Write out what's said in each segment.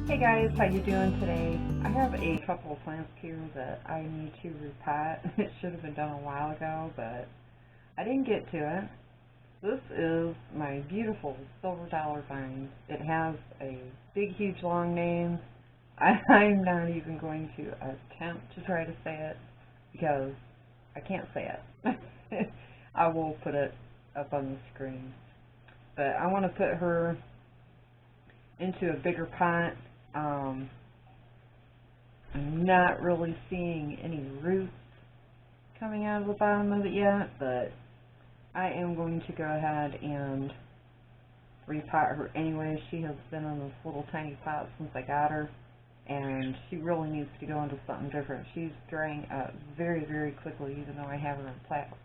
Hey guys, how you doing today? I have a couple of plants here that I need to repot. It should have been done a while ago, but I didn't get to it. This is my beautiful silver dollar vine. It has a big, huge, long name. I'm not even going to attempt to try to say it because I can't say it. I will put it up on the screen. But I want to put her into a bigger pot. I'm not really seeing any roots coming out of the bottom of it yet, but I am going to go ahead and repot her anyway. She has been in this little tiny pot since I got her, and she really needs to go into something different. She's drying up very, very quickly, even though I have her in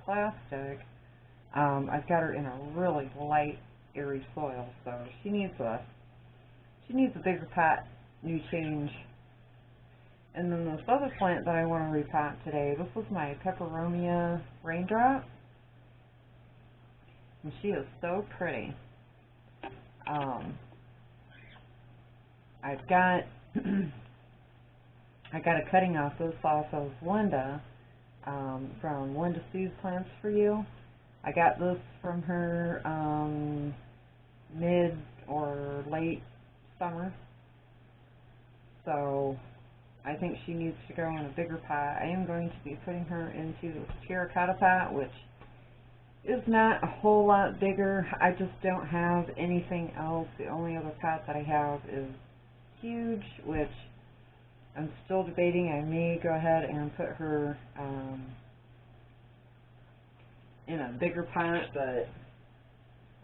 plastic. I've got her in a really light, airy soil, so she needs a bigger pot, new change. And then this other plant that I want to repot today, this is my Peperomia Raindrop. And she is so pretty. I've got I got a cutting off this off of Linda, from Linda Sue's Plants for You. I got this from her mid or late summer, so I think she needs to go in a bigger pot. I am going to be putting her into this terracotta pot, which is not a whole lot bigger. I just don't have anything else. The only other pot that I have is huge, which I'm still debating. I may go ahead and put her in a bigger pot, but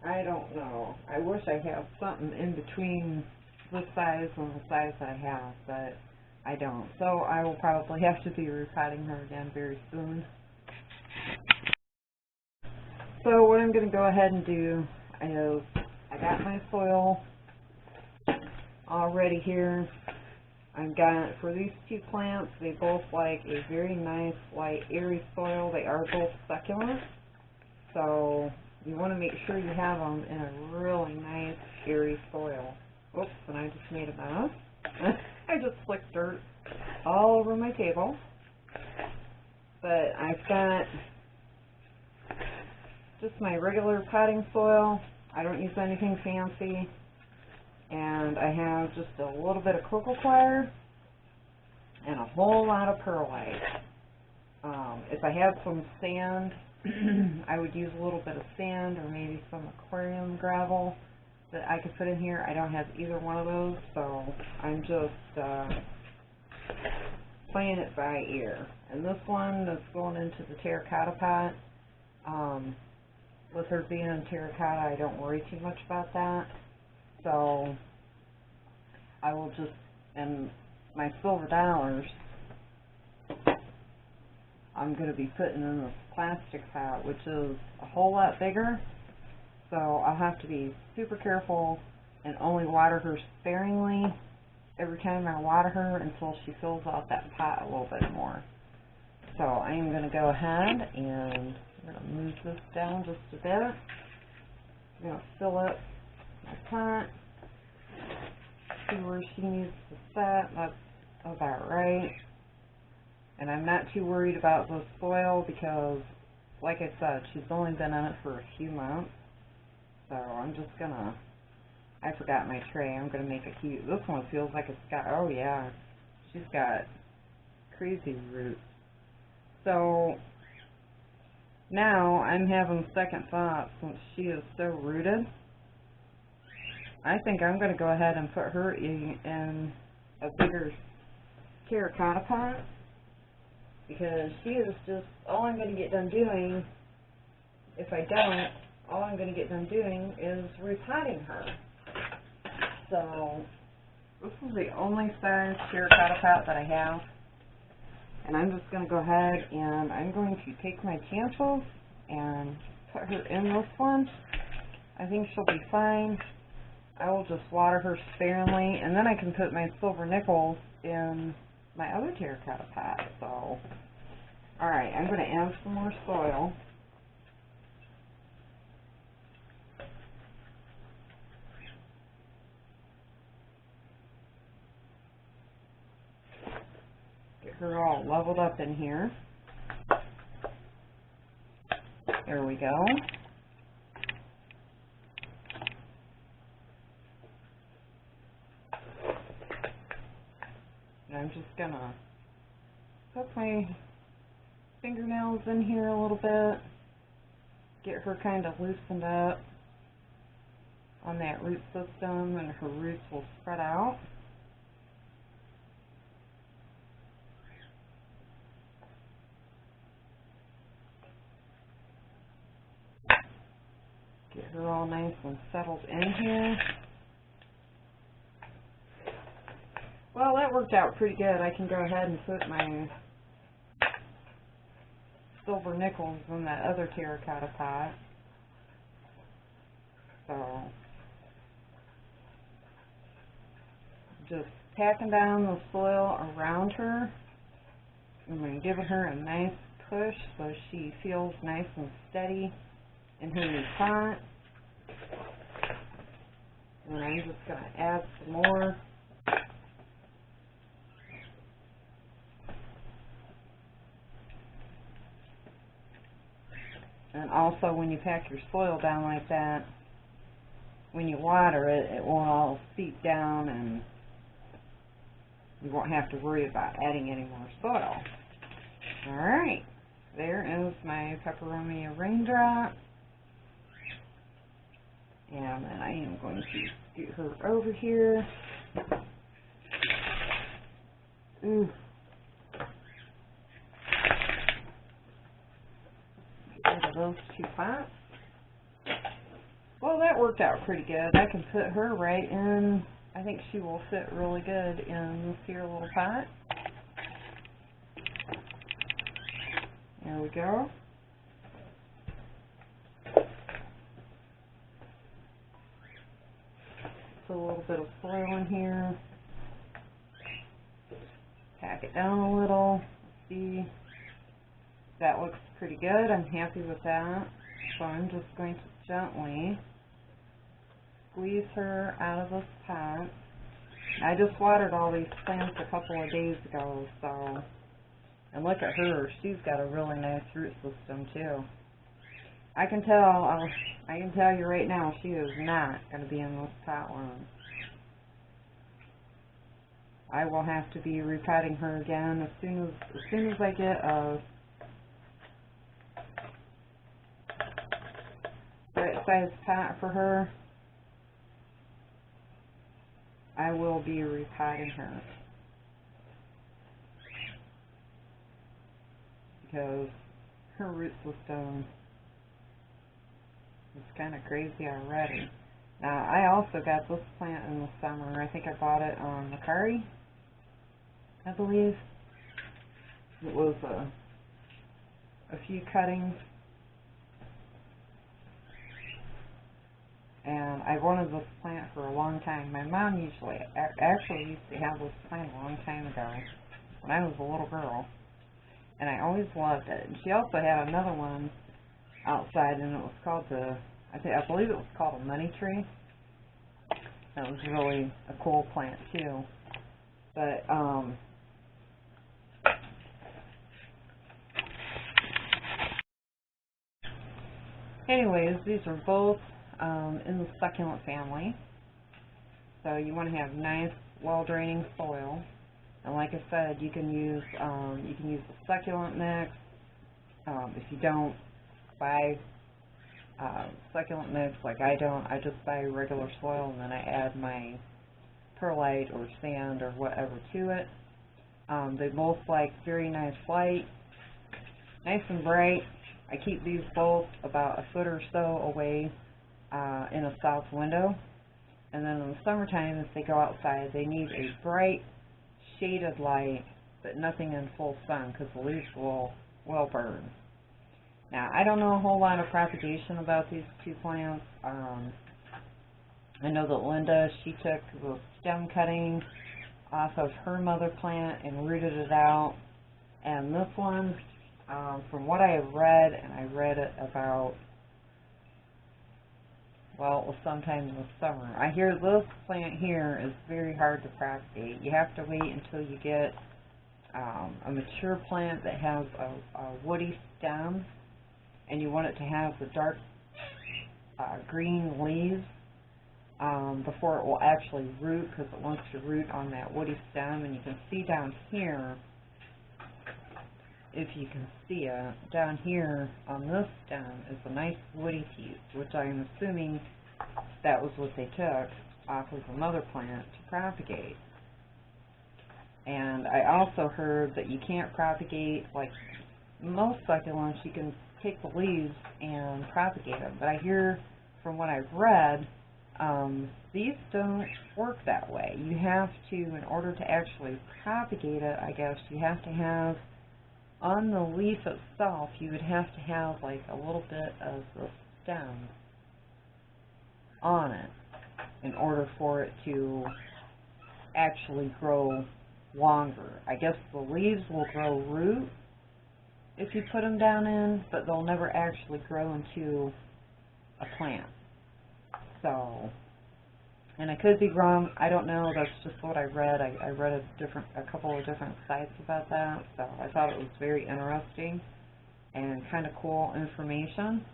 I don't know. I wish I had something in between this size and the size that I have, but I don't. So I will probably have to be repotting her again very soon. So what I'm going to go ahead and do is I got my soil all ready here. I've got, for these two plants, they both like a very nice, light, airy soil. They are both succulent, so you want to make sure you have them in a really nice, airy soil. Oops, and I just made a mess. I just flicked dirt all over my table. But I've got just my regular potting soil. I don't use anything fancy. And I have just a little bit of cocoa coir and a whole lot of perlite. If I had some sand, I would use a little bit of sand or maybe some aquarium gravel that I could put in here. I don't have either one of those, so I'm just playing it by ear. And this one that's going into the terracotta pot, with her being in terracotta, I don't worry too much about that. So I will just, and my silver dollars, I'm going to be putting in this plastic pot, which is a whole lot bigger. So I'll have to be super careful and only water her sparingly every time I water her until she fills out that pot a little bit more. So I am going to go ahead and I'm going to move this down just a bit. I'm going to fill up my pot, see where she needs to set. That's about right. And I'm not too worried about the soil because, like I said, she's only been in it for a few months. So I'm just gonna, I forgot my tray. I'm gonna make a cute, this one feels like it's got, oh yeah, she's got crazy roots. So now I'm having second thoughts since she is so rooted. I think I'm going to go ahead and put her in a bigger terracotta pot because she is just, all I'm going to get done doing, if I don't, all I'm going to get done doing is repotting her. So this is the only size terracotta pot that I have. And I'm just going to go ahead and I'm going to take my chances and put her in this one. I think she'll be fine. I will just water her sparingly, and then I can put my silver nickels in my other terracotta pot. So, alright, I'm going to add some more soil. her all leveled up in here. There we go. And I'm just gonna put my fingernails in here a little bit, get her kind of loosened up on that root system, and her roots will spread out. Get her all nice and settled in here. Well, that worked out pretty good. I can go ahead and put my silver nickels in that other terracotta pot. So, just packing down the soil around her. I'm giving her a nice push so she feels nice and steady in her new pot. And I'm just going to add some more. And also, when you pack your soil down like that, when you water it, it won't all seep down and you won't have to worry about adding any more soil. Alright, there is my Peperomia Raindrop. And then I am going to scoot her over here. Ooh. Get rid of those two pots. Well, that worked out pretty good. I can put her right in. I think she will fit really good in this here little pot. There we go. Put a little bit of soil in here. Pack it down a little. Let's see. That looks pretty good. I'm happy with that. So I'm just going to gently squeeze her out of this pot. I just watered all these plants a couple of days ago, so, and look at her. She's got a really nice root system too. I can tell you right now, she is not going to be in this pot long. I will have to be repotting her again as soon as I get a right size pot for her. I will be repotting her because her root system is kind of crazy already. Now, I also got this plant in the summer. I think I bought it on Macari, I believe. It was a few cuttings. And I wanted this plant for a long time. My mom actually used to have this plant a long time ago when I was a little girl. And I always loved it. And she also had another one outside, and it was called I believe it was called a money tree. That was really a cool plant too. But anyways, these are both in the succulent family. So you want to have nice, well-draining soil. And like I said, you can use the succulent mix. If you don't buy succulent mix, like I don't, I just buy regular soil and then I add my perlite or sand or whatever to it. They both like very nice light, nice and bright. I keep these both about a foot or so away in a south window. And then in the summertime, if they go outside, they need a bright, shaded light, but nothing in full sun because the leaves will burn. Now, I don't know a whole lot of propagation about these two plants. I know that Linda, she took the stem cutting off of her mother plant and rooted it out. And this one, from what I have read, and I read it about, well, it was sometime this summer. I hear this plant here is very hard to propagate. You have to wait until you get a mature plant that has a woody stem, and you want it to have the dark green leaves before it will actually root, because it wants to root on that woody stem. And you can see down here, if you can see it, down here on this stem is a nice woody piece, which I'm assuming that was what they took off of another plant to propagate. And I also heard that you can't propagate, like most succulents, you can take the leaves and propagate them. But I hear from what I've read, these don't work that way. You have to, in order to actually propagate it, I guess, you have to have, on the leaf itself, you would have to have like a little bit of the stem on it in order for it to actually grow longer. I guess the leaves will grow root if you put them down in, but they'll never actually grow into a plant. So, and I could be wrong, I don't know, that's just what I read. I read a couple of different sites about that, so I thought it was very interesting and kind of cool information.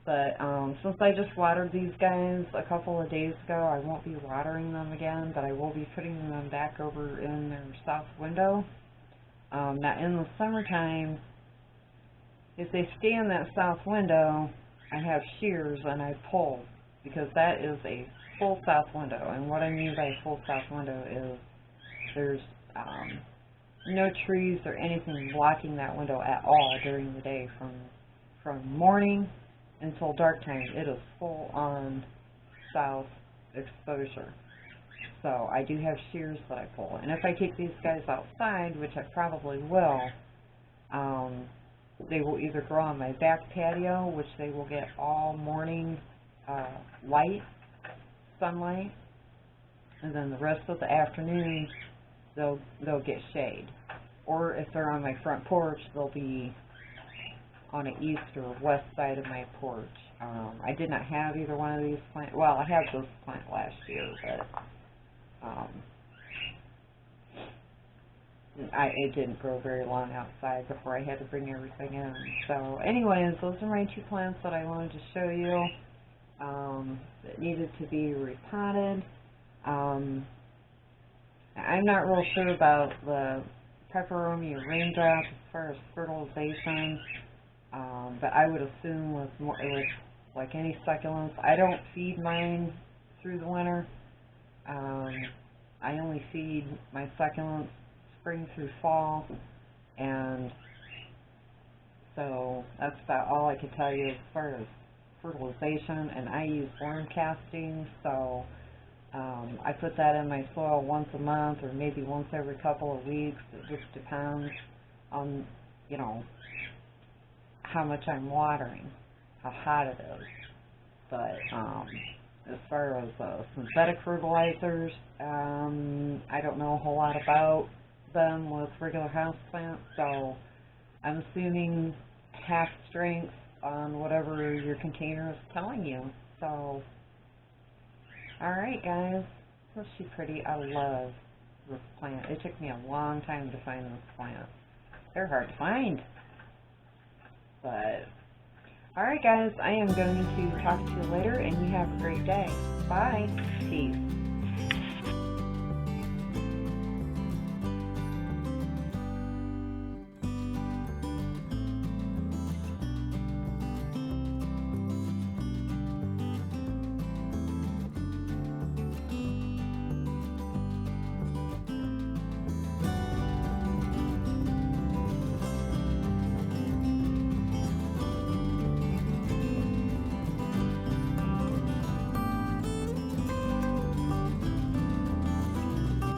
But since I just watered these guys a couple of days ago, I won't be watering them again, but I will be putting them back over in their south window. Now in the summertime, if they stay in that south window, I have shears and I pull, because that is a full south window. And what I mean by a full south window is there's no trees or anything blocking that window at all during the day. From morning until dark time, it is full on south exposure. So I do have shears that I pull. And if I take these guys outside, which I probably will, they will either grow on my back patio, which they will get all morning sunlight, and then the rest of the afternoon they'll get shade. Or if they're on my front porch, they'll be on the east or west side of my porch. I did not have either one of these plants. Well, I had this plant last year, but it didn't grow very long outside before I had to bring everything in. So anyways, those are my two plants that I wanted to show you that needed to be repotted. I'm not real sure about the Peperomia Raindrop as far as fertilization, but I would assume with like any succulents, I don't feed mine through the winter. I only feed my succulents spring through fall, and so that's about all I could tell you as far as fertilization. And I use worm castings, so I put that in my soil once a month or maybe once every couple of weeks. It just depends on, you know, how much I'm watering, how hot it is. But as far as synthetic fertilizers, I don't know a whole lot about them with regular houseplants, so I'm assuming half strength on whatever your container is telling you. So, alright guys, isn't she pretty? I love this plant. It took me a long time to find this plant. They're hard to find. But, alright guys, I am going to talk to you later, and you have a great day. Bye. Peace.